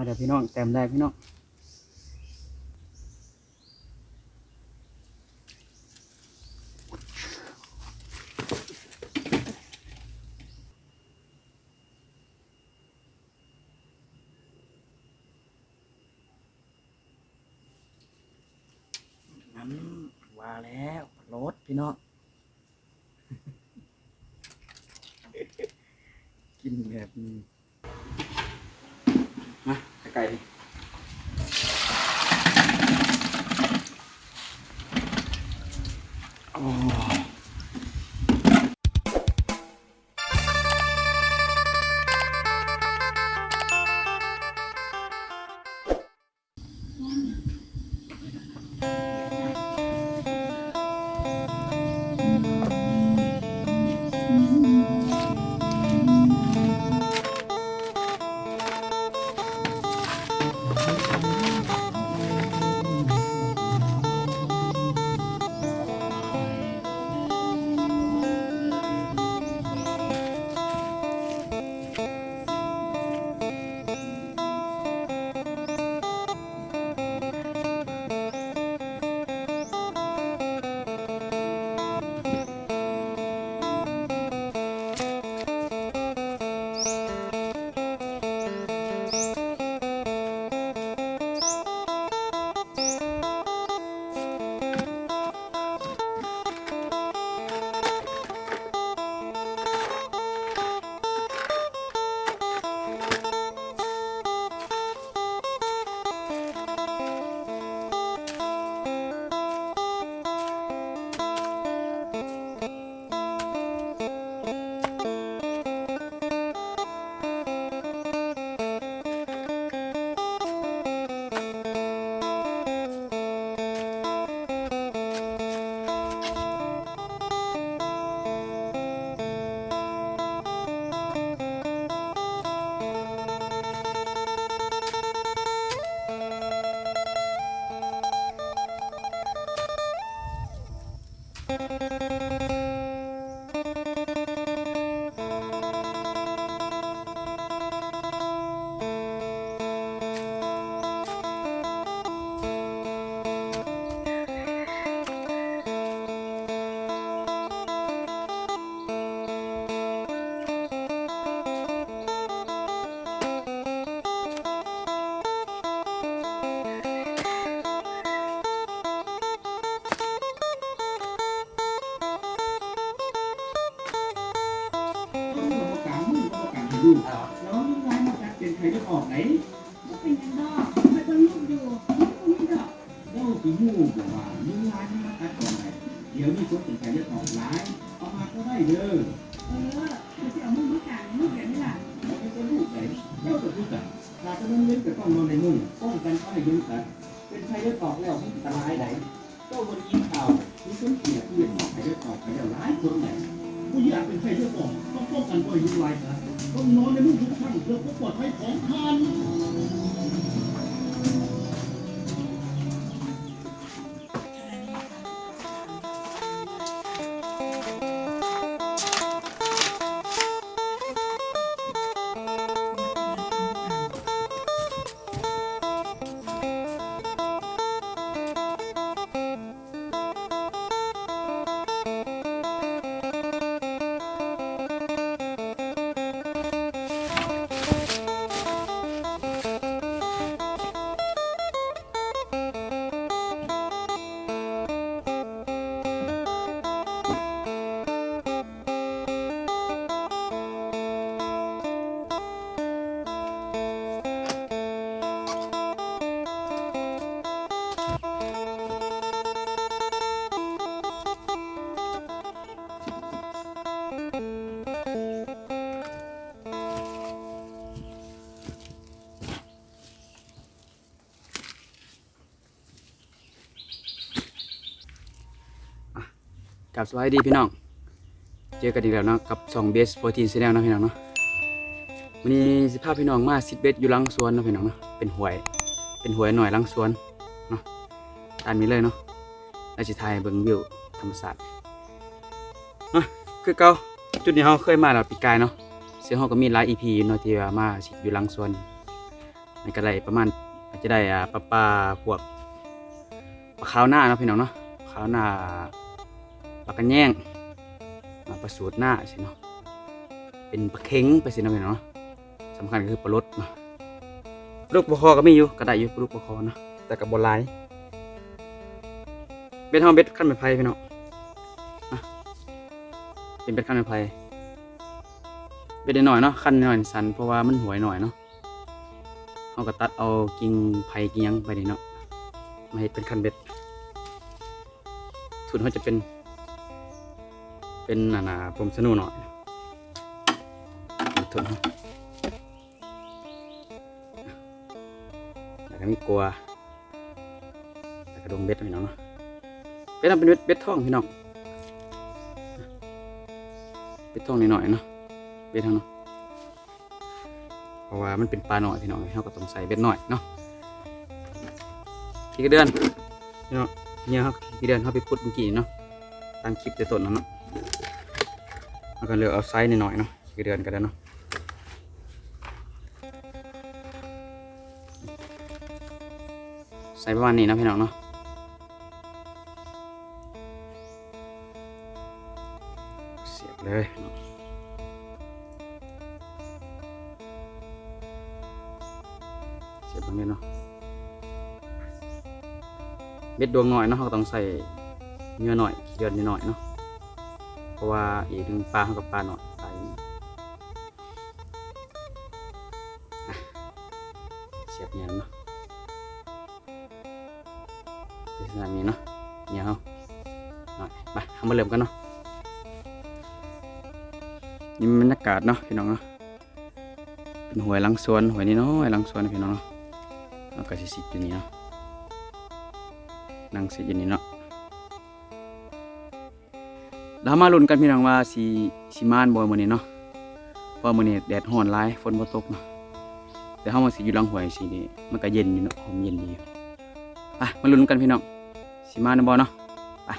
ดี๋ยวพี่น้องแต้มได้พี่น้องน้ำว่าแล้วรสพี่น้องกินแบบนี้มาไก่โอ้ดูน้องร้านมาจากเป็นใครจะออกไหนไม่เป็นยังดอกไม่ต้องยุ่งอยู่นี่ดอกเจ้าสีมูกบอกว่ามีร้านมาจากตอนไหนเดี๋ยวนี้คนเป็นใครจะออกร้านเอามาก็ได้เด้อจะเอามุ้งมากางมุ้งแบบนี้ล่ะไม่ต้องลูกไหนเจ้าตัวผู้จัดถ้าก็ต้องเล่นกับต้องนอนในมุ้งป้องกันป้ายยืนกันเป็นใครจะออกแล้วไม่อันตรายไหนเจ้าคนกินข่าวมีคนเสียที่เป็นใครจะออกใครจะร้ายคนไหนผู้อยากเป็นใครจะออกต้องป้องกันป้ายยืนไว้นะต้องนอนในมุ้งทุกครั้งเพื่อความปลอดภัยของท่าน กับสวัสดีพี่น้องเจอกันอีกแล้วเนาะกับ2 Base 14 Channel นะพี่น้องเนาะวันนี้สิพาพี่น้องมาซิดเบสอยู่หลังสวนนะพี่น้องเนาะเป็นหวยหน่อยหลังสวนเนาะตามนี้เลยเนาะแล้วสิถ่ายเบิ่งวิวธรรมศาสตร์เนาะคือเก่าจุดนี้เราเคยมาแล้วปีกายเนาะซึ่งเราก็มีหลาย EP เนาะที่ว่ามาสิอยู่หลังสวน มันก็ได้ประมาณอาจจะได้ปลาพวกปลาขาวหน้าเนาะพี่น้องเนาะขาวหน้าปลากระแยงปลาสูตรหน้าสิเนาะเป็นปลาเค็งไปสิเนาะพี่น้องเนาะสำคัญก็คือปลารสเนาะปลาลูกปลาคอก็มีอยู่ก็ได้อยู่ปลาลูกปลาคอเนาะแต่กับบหลายเบ็ดเฮาเบ็ดขั้นไม้ไผ่พี่น้องเป็นเบ็ดขั้นไม้ไผ่เบ็ดน้อยเนาะขั้นน้อยสันเพราะว่ามันหวยหน่อยเนาะเราก็ตัดเอากิ่งไผ่กิ่งหยังไปนี่เนาะมาให้เป็นขั้นเบ็ดทุนเขาจะเป็นผมสนุหน่อยทุนเขาแล้วก็มีกลัวแล้วก็ดงเบ็ดพี่น้องเนาะเบ็ดเป็นเบ็ดท่องพี่น้องเบ็ดท่องนิดหน่อยเนาะเบ็ดเท่าเนาะเพราะว่ามันเป็นปลาหน่อยพี่น้องเขาก็ต้องใส่เบ็ดหน่อยเนาะกี่เดือนพี่น้องเนี่ยครับกี่เดือนเขาไปพุดเมื่อกี้เนาะตามคลิปแต่ต้นเนาะแล้วก็เลือกเอาไซส์หน่อยเนาะกี่เดือนก็ได้เนาะใส่ประมาณนี้นะพี่น้องเนาะเสียบเลยเนาะเสียบตรงนี้เนาะเบ็ดดวงหน่อยเนาะเขาต้องใส่เนื้อหน่อยเดือนนิดหน่อยเนาะเพราะว่าอีกหนึ่งปลาเขากับปลาหน่อยปลาอย่างนี้เสียบเงี้ยเนาะเป็นสนามนี้เนาะเนี่ยเขาหน่อยไปทำมาเริ่มกันเนาะนี่บรรยากาศเนาะพี่น้องเนาะเป็นหวยหลังสวนหวยนี่เนาะหวยหลังสวนพี่น้องเนาะแล้วก็สิอยู่นี่เนาะนั่งสิอยู่นี่เนาะเรามาลุ้นกันพี่น้องว่าสีม่านบ่มื้อนี้เนาะเพราะมื้อนี้แดดร้อนหลายฝนบ่ตกเนาะแต่เฮามาสิอยู่หลังห้วยสินี่มันก็เย็นอยู่เนาะผมเย็นดีอยู่ไปมาลุ้นกันพี่น้องสีม่านบ่เนาะไป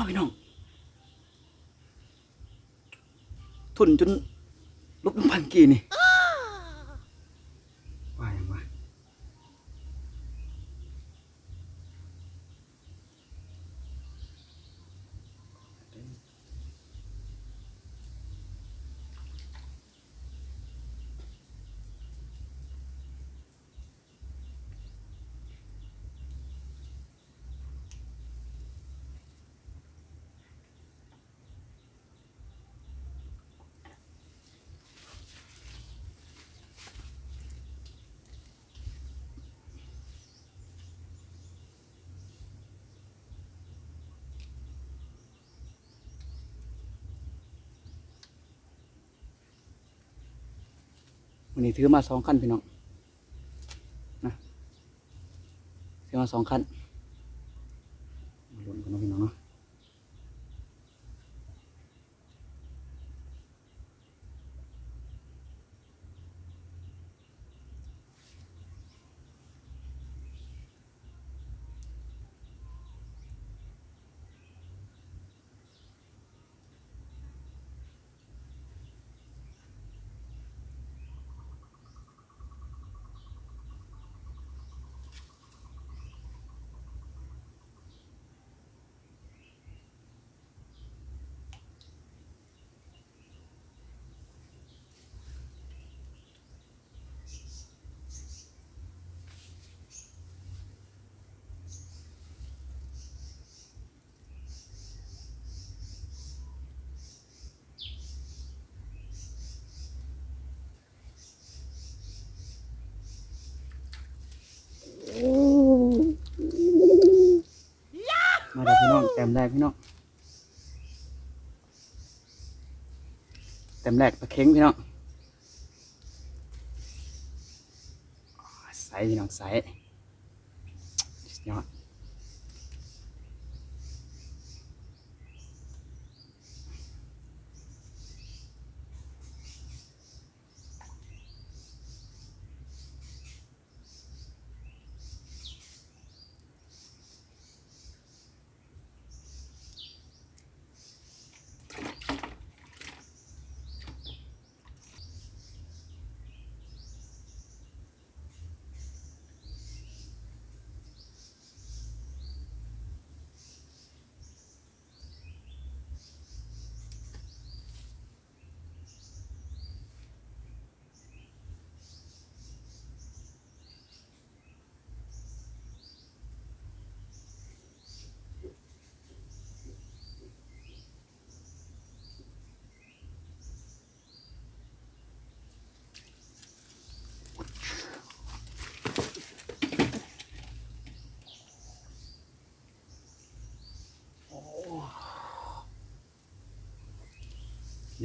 พี่น้องทุนจนลบ1,000กี่นี่ว่าอย่างวะวันนี้ถือมา2 คันพี่น้องนะ ขึ้นมา2 ขั้นมาลุ้นกันเนาะพี่น้องเนาะมาเดี๋ยวพี่น้องแต้มแรกพี่น้องแต้มแรกปลาเค็งพี่น้องใสพี่น้องใสสุดยอด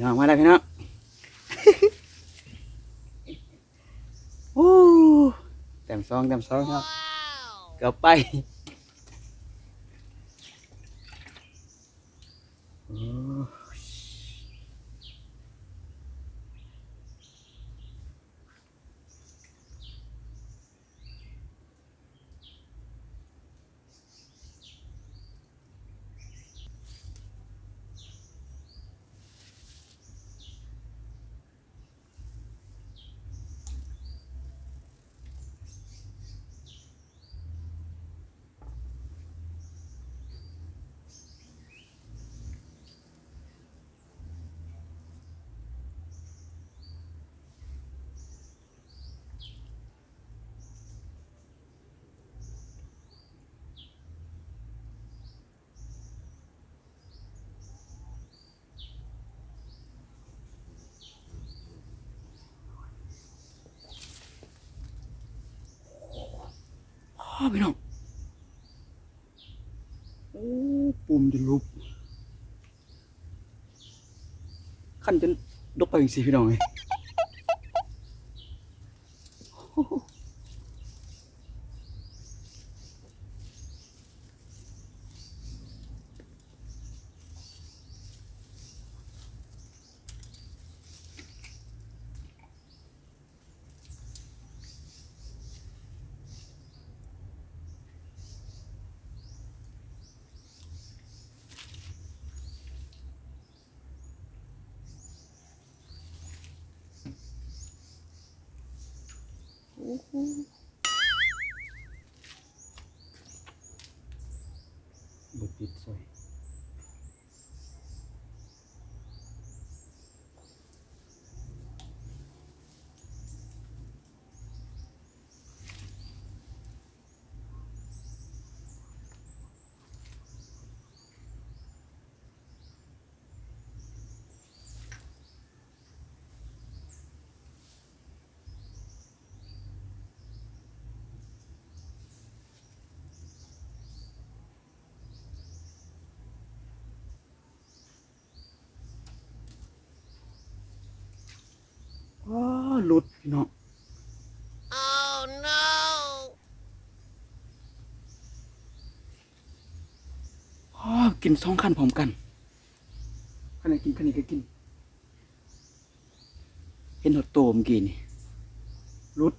พี่น้องมาได้พี่น้อง โอ้แต้ม2ครับเกือบไปโอ้พี่น้องโอ้ปุ่มจนลุกขั้นจนดกไปอีกสิพี่น้องเลยบดติดสวยว้าหลุดพี่น้อง Oh no! กินสองขั้นพร้อมกันขั้นไหนกินขั้นนี้ก็กินเห็นหัวโตเมื่อกี้นี่รุด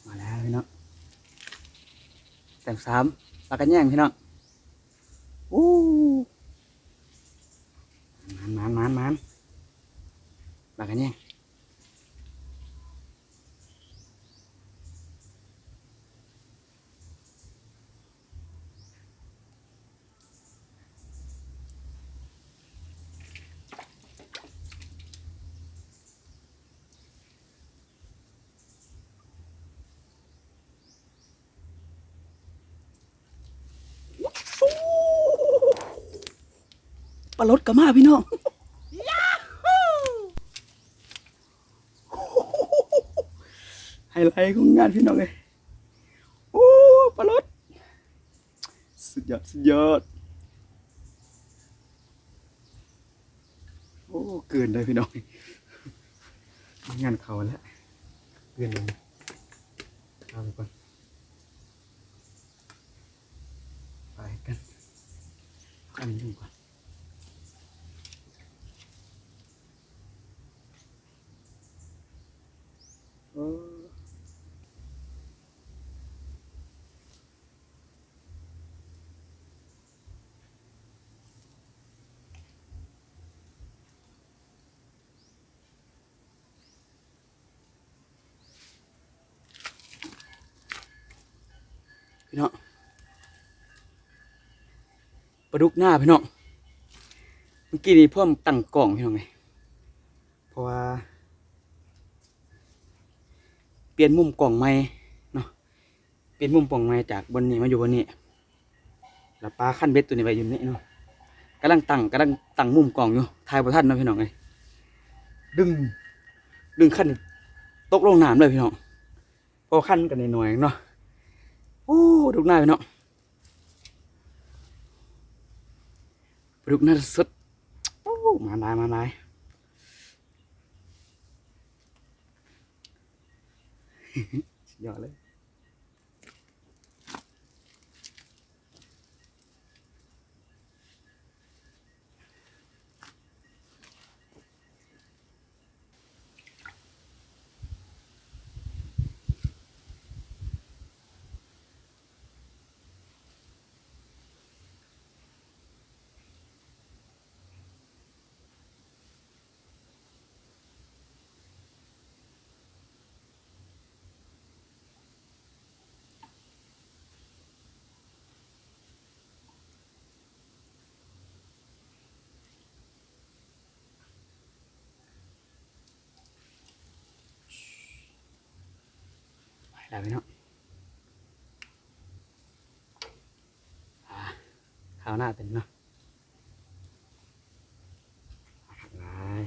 มาแล้วพี่น้องแต้มสามปลากระแยงพี่น้องอู้มันปลากระแยงปลารดกระมาพี่น้องไฮไลท์ของงานพี่น้องเลยโอ้ปลารดสุดยอดโอ้เกินเลยพี่น้องงานเขาแล้วเกินเลยเอาไปก่อนไปกันอันนี้ดูก่อนพี่น้องปลาดุกหน้าพี่น้องเมื่อกี้นี้เพิ่มตั้งกล่องพี่น้องไงเพราะว่าเปลี่ยนมุมกล่องใหม่เนาะเปลี่ยนมุมกล่องใหม่จากบนนี้มาอยู่บนนี้แล้วปลาขั้นเบ็ดตัวนี้ไปอยู่นี่เนาะกำลังตั้งมุมกล่องอยู่ทายประทันเนาะพี่น้องไงดึงขั้นตกลงน้ำเลยพี่น้องพอขั้นกันหน่อยๆเนาะโอ้ดุกหน้าพี่น้องดุกหน้าสุดโอ้มาได้สุดยอดเลยไปแล้วพี่น้องข้าวหน้าเต็มเนาะหักลาย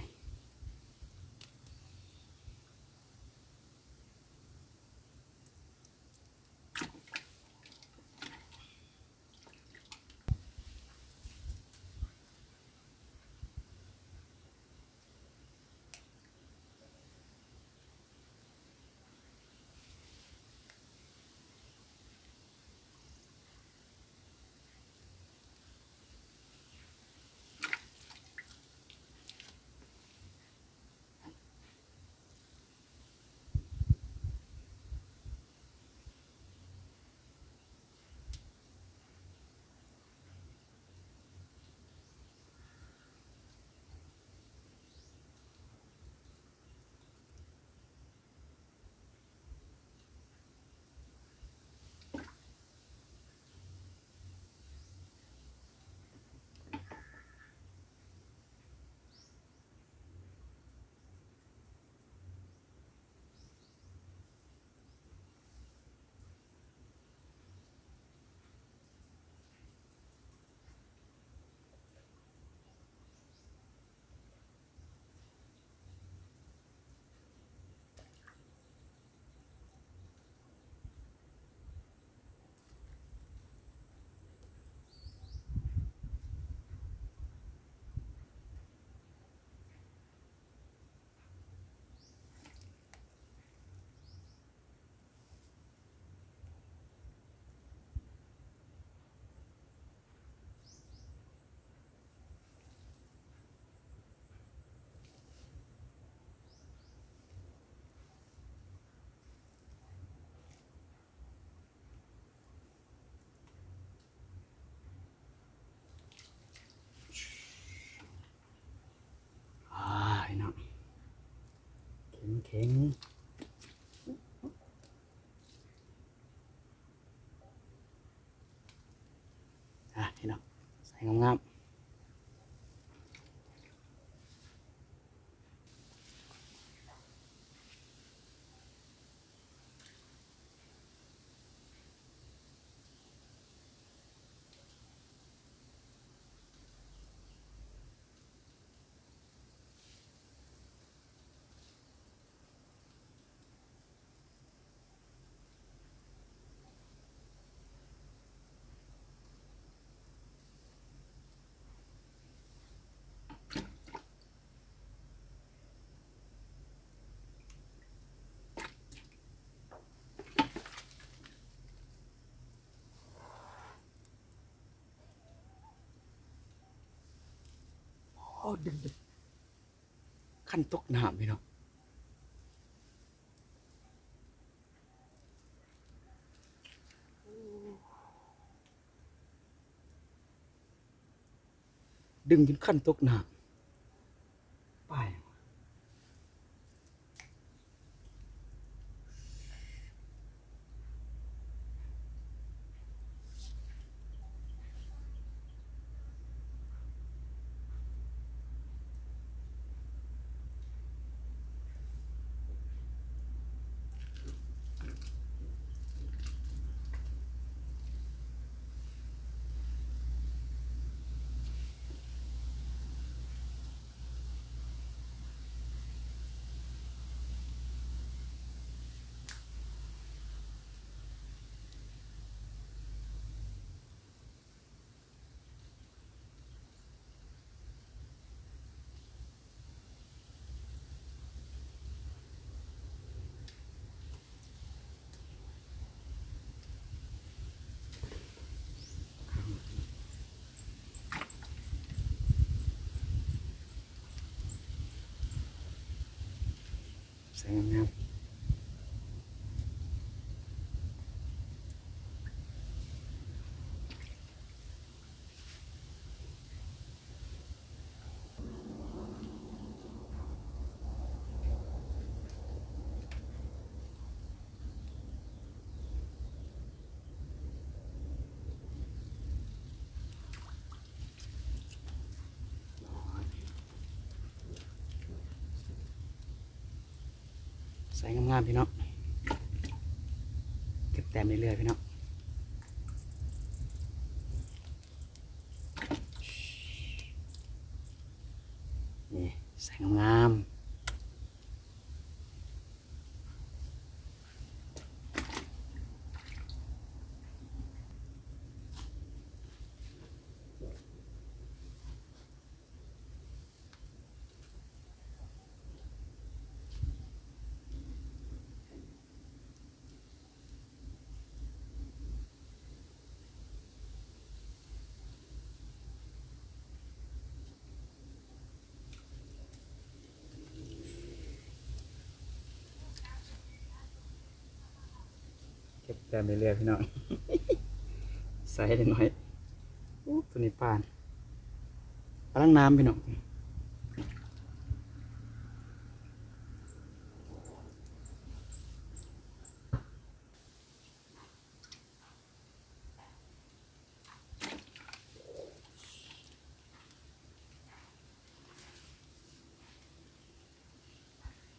แข็งพี่น้องใส่งามโอ้ดึงขั้นตกน้ำพี่น้องดึงจนขั้นตกน้ำไปใส่งามใส่งามพี่น้องเก็บแต้มเรื่อยๆพี่น้องนี่ใส่งามเก็บแต้มเรื่อยๆพี่น้อง ใส่ได้หน่อยตัวนี้ปานกำลังน้ำพี่น้อง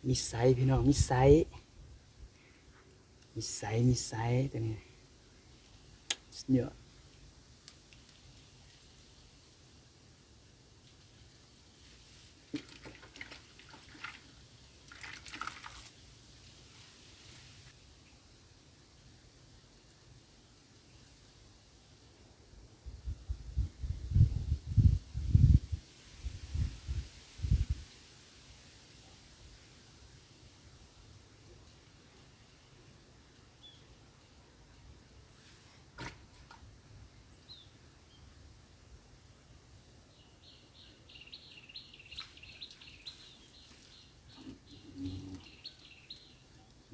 มีไซส์พี่น้องมีไซส์ตัวนี้สุดยอด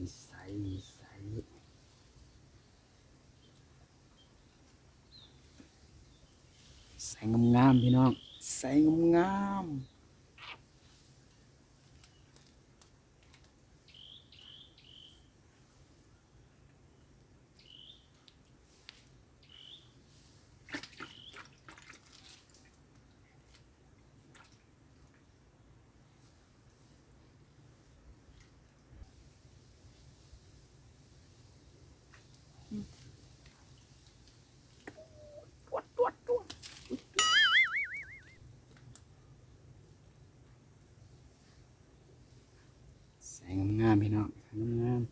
มีไซส์ใส่งามๆพี่น้องใส่งาม ตวดตวดตวดแสงงามๆพี่น้องแสงงาม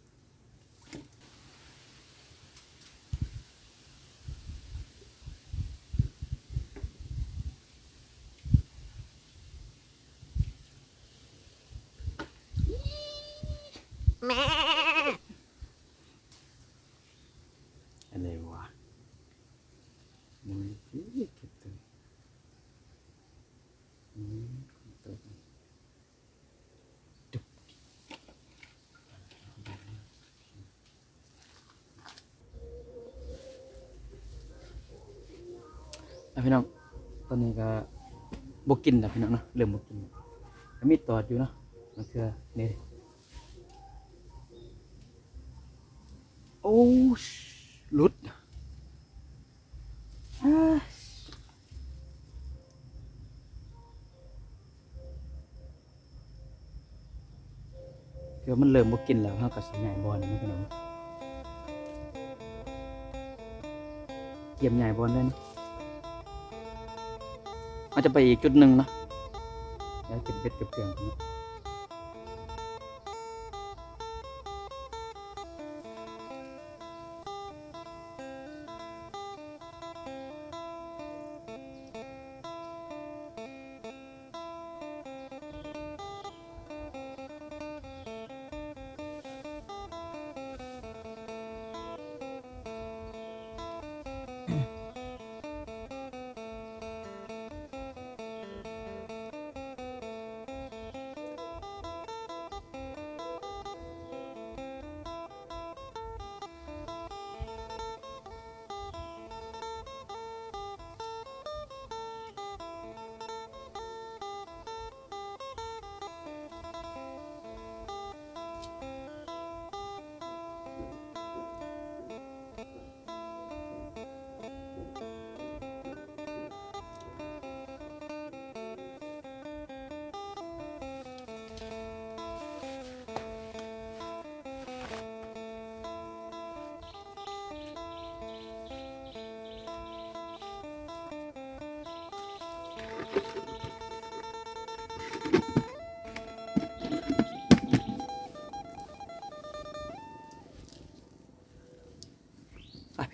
อะไรวะมือเก็บตัวตัวดุบพี่น้องตอนนี้ก็บกินแล้วพี่น้องเนาะเริ่มบกินก็มีตอดอยู่เนาะมันคือนี่โอ้หลุดเดี๋ยวมันเริ่มบกินแล้วเขาก็สิใหญ่บอลนะพี่น้องเกี่ยมใหญ่บอลเลยนะมันจะไปอีกจุดหนึ่งเนาะแล้วเก็บเบ็ดเก็บเกลืองเนาะ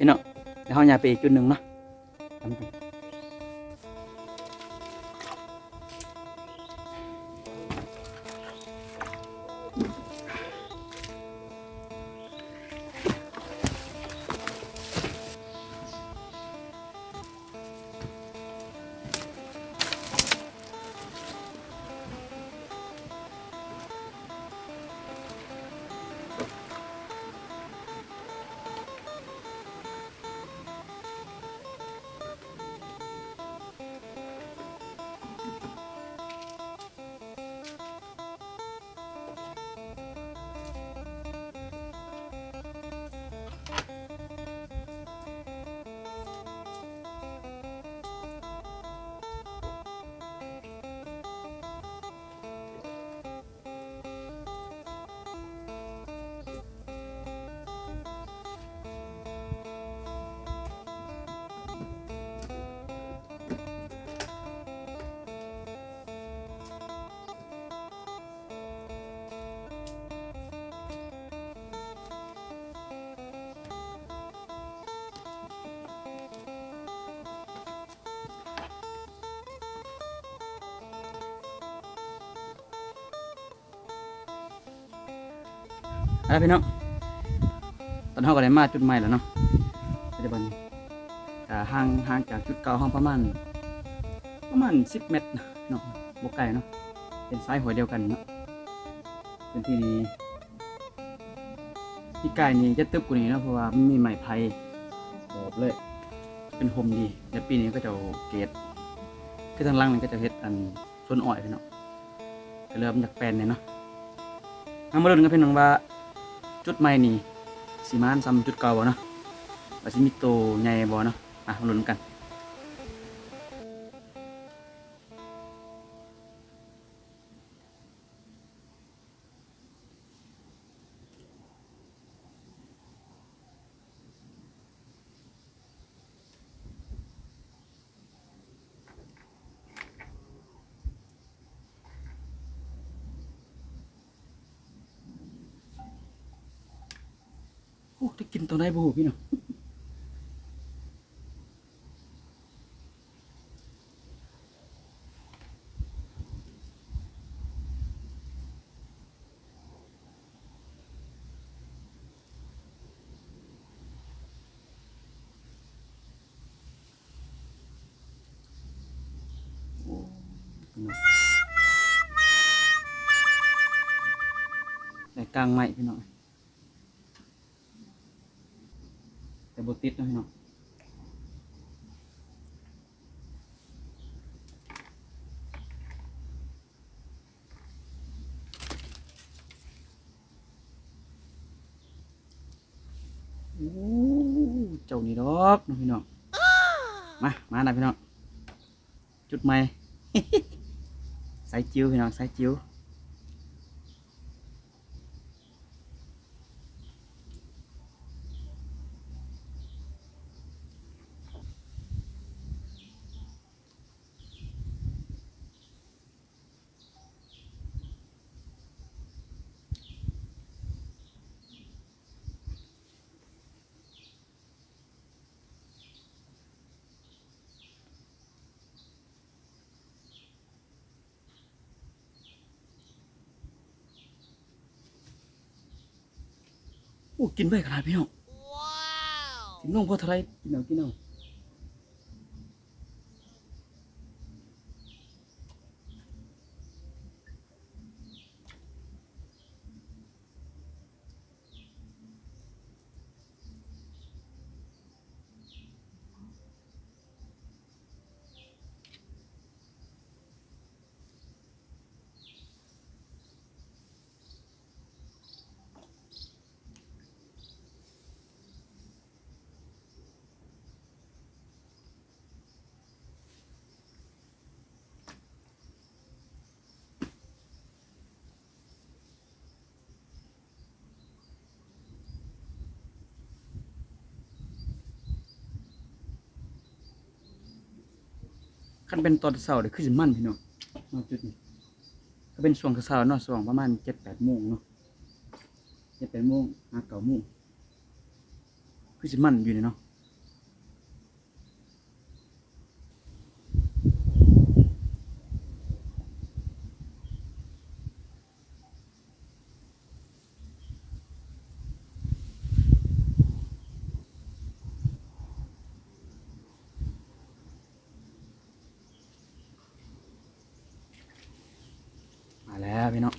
พี่น้องแล้วเขาอยากไปอีกจุดหนึ่งเนาะทำกันเอาละพี่น้องตอนเขาก็ได้มาจุดใหม่แล้วเนาะปัจจุบันห่างจากจุดเก่าห้องประมาณ10 เมตรเนาะบกไก่เนาะเป็นสายหัวเดียวกันเนาะเป็นที่นี้ที่ไก่นี้จะตึบกว่านี้เนาะเพราะว่ามันมีไม้ไผ่โอบเลยเป็นโฮมดีแต่ปีนี้ก็จะเกตคือทางล่างมันก็จะเฮ็ดอันส่วนอ้อยพี่น้องก็เริ่มจากแปลนเนี่ยเนาะมาลุ้นกันพี่น้องว่าจุดใหม่นี่สีมานซ้ำจุดเก่าบ่เนาะว่าสิมีโตใหญ่บ่เนาะมาลุ้นกัน อ้ได้กินตอนไหนบ่ฮู้พี่น้องพี่น้องแต่กลางไม้พี่น้องแต่บ่ติดเนาะพี่น้องโอ้เจ้านี่ดอกเนาะพี่น้องมานะพี่น้องจุดใหม่ สายจิ๋วพี่น้องสายจิ๋วโอ้กินไปขนาดพี่น้องกินน้องพอเท่าไรกินเอากินเอาคันเป็นตอนเช้าเดี๋ยวคือสิมันพี่น้องนอกจุดนี้ก็เป็นช่วงเช้าเนาะช่วงประมาณ7-8 โมงเนาะ7-8 โมง9 โมงคือสิมันอยู่นี่เนาะมาแล้วพี่น้อง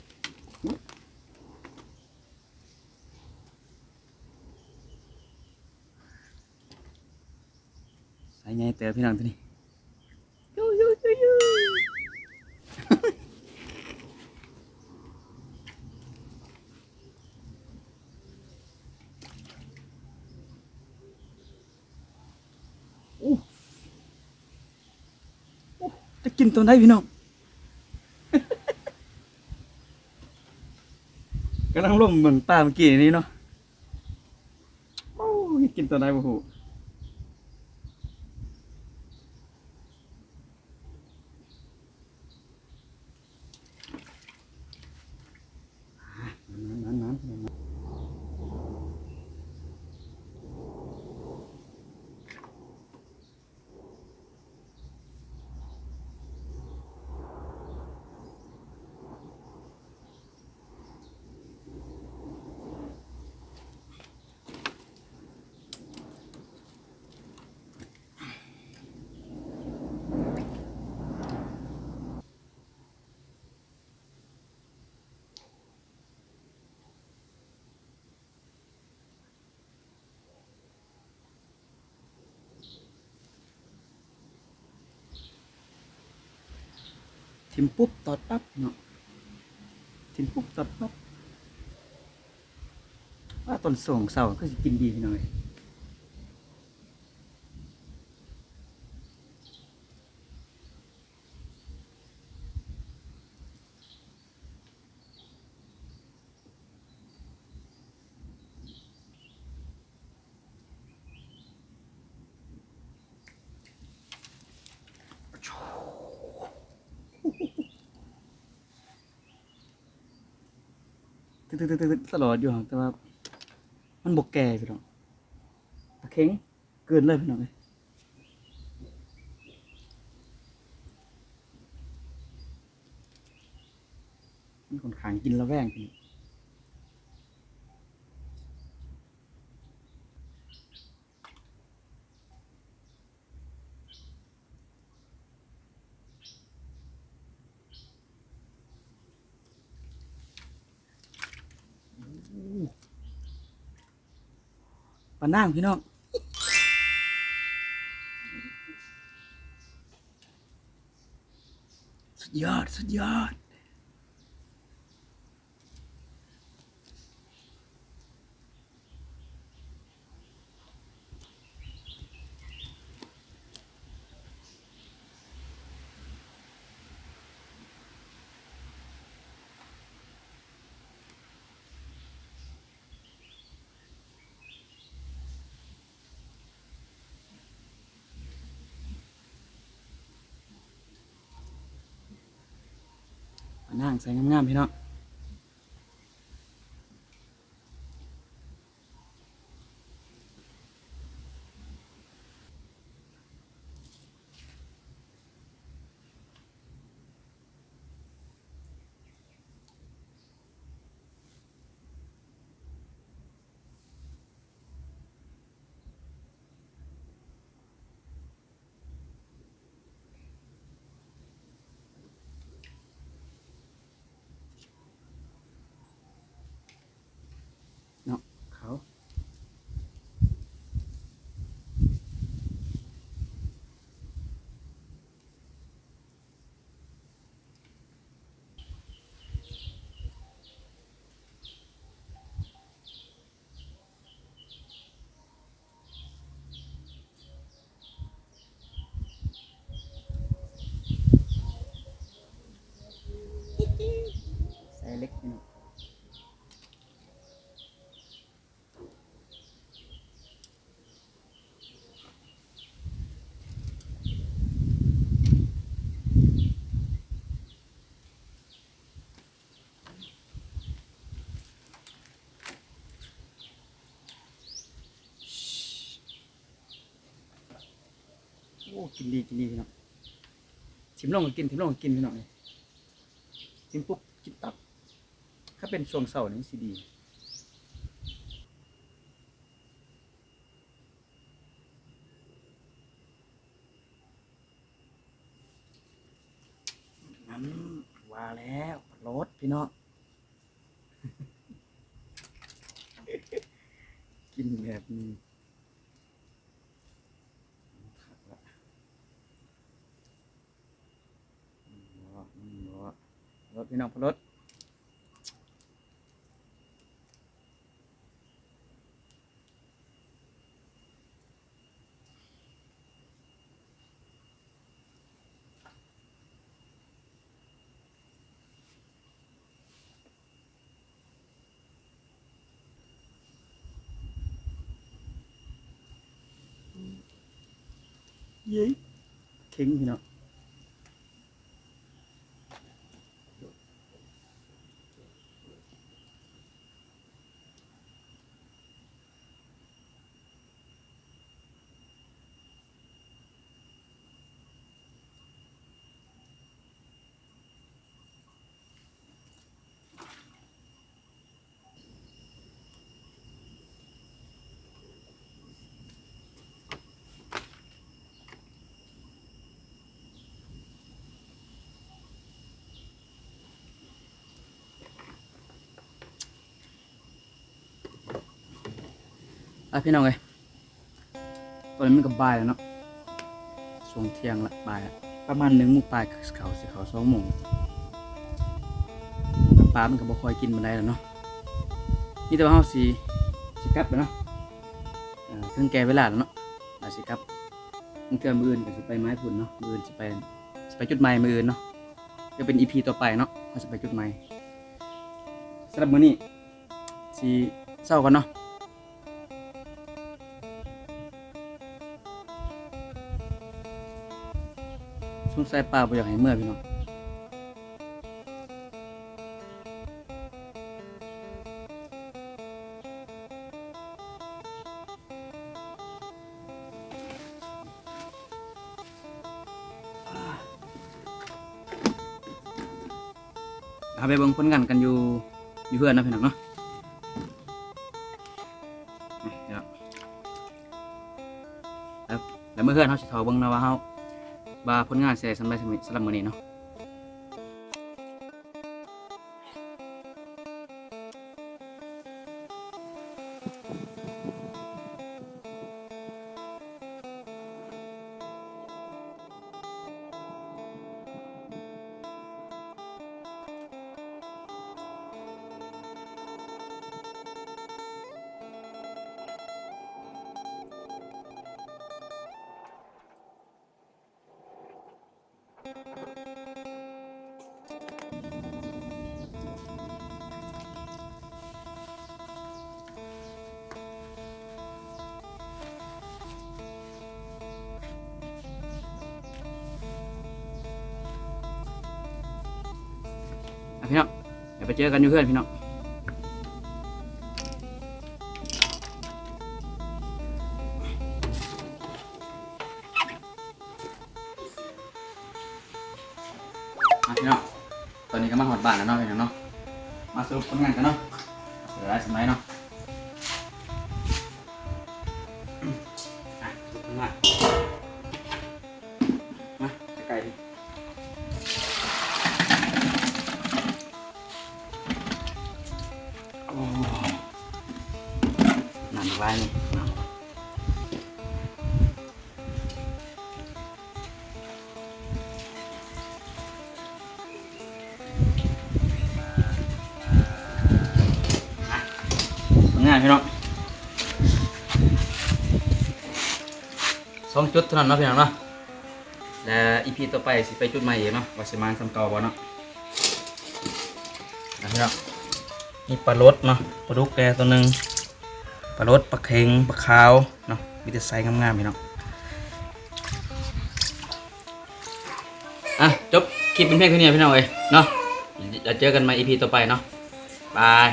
สายใหญ่เต๋อพี่น้องตัวนี้โอ้จะกินตัวไหนพี่น้อง กำลังล่มเหมือนปลาเมื่อกี้นี้เนาะโอ้ยกินตัวไหนบ่ฮู้นั้นทิมปุ๊บตอดปั๊บเนาะทิมปุ๊บตอดปั๊บว่าตอนส่งเสาร์ก็สิกินดีพี่น้องเอ้ยตึกตลอดอยู่ครับแต่ว่า มันบกแก่พี่น้องตะเข็งเกินเลยพี่น้องเลยมันค่อนข้างกินแล้วแว่งพี่ปลานั่งพี่น้องสุดยอดสุดยอดปลานั่งใส่งามๆพี่น้องเนาะเขาใส่เล็กพี่น้องโอ้กินดีกินดีพี่น้องชิมลองก็กินชิมลองก็กินพี่น้องเลยชิมปุ๊บกินตับถ้าเป็นช่วงเสาร์นี่สิดีน้ำว่าแล้วรสพี่น้อง กินแบบนี้ครับละรสพี่น้องรสเย้เค็งพี่น้องพี่น้องเลยตอนนี้มันก็บ่ายแล้วเนาะช่วงเที่ยงละบ่ายละประมาณ1 โมงปลายเขาสิเขา2 โมงปลามันก็บ่ค่อยกินมาได้แล้วเนาะนี่แต่ว่าเฮาสิกลับแล้วเนาะถึงแก่เวลาแล้วเนาะสิกลับมื้อเทื่อมื้ออื่นก็สิไปไม้พุ่นเนาะมื้ออื่นสิไปจุดใหม่มื้ออื่นเนาะจะเป็น EP ต่อไปเนาะเฮาสิไปจุดใหม่สำหรับมื้อนี้สิเช้าก่อนเนาะสงสัยป้าบ่อยากให้เมื่อพี่น้อง เอาไปเบิ่งผลงานกันอยู่เพื่อนนะพี่น้องเนาะนี่ครับแล้วเมื่อเพื่อนเขาสิทอเบิ่งนะว่าเขาว่าผลงานสิได้สำหรับมื้อนี้เนาะพี่น้องเดี๋ยวไปเจอกันอยู่เพื่อนพี่น้องพี่น้องตอนนี้ก็มาหอดบ้านแล้วเนาะพี่น้องเนาะมาสรุปผลงานกันเนาะเดี๋ยวได้สมัยเนาะสรุปผลงานมาใกล้ๆดิโอ้หนังลายนี่ง่ายพี่น้อง2 จุดเท่านั้นเนาะพี่น้องเนาะและอีพีต่อไปสิไปจุดใหม่เองเนาะว่าสิมาทำเก่าบ่เนาะพี่น้องนี่ปลาลดเนาะปลาดุกแกตัวหนึ่งปลาลดปลาเค็งปลาขาวเนาะมีแต่ไซส์งามๆพี่น้องจบคลิปเป็นเพียงแค่นี้พี่น้องเอ้ยเนาะเดี๋ยวเจอกันใหม่อีพีต่อไปเนาะบาย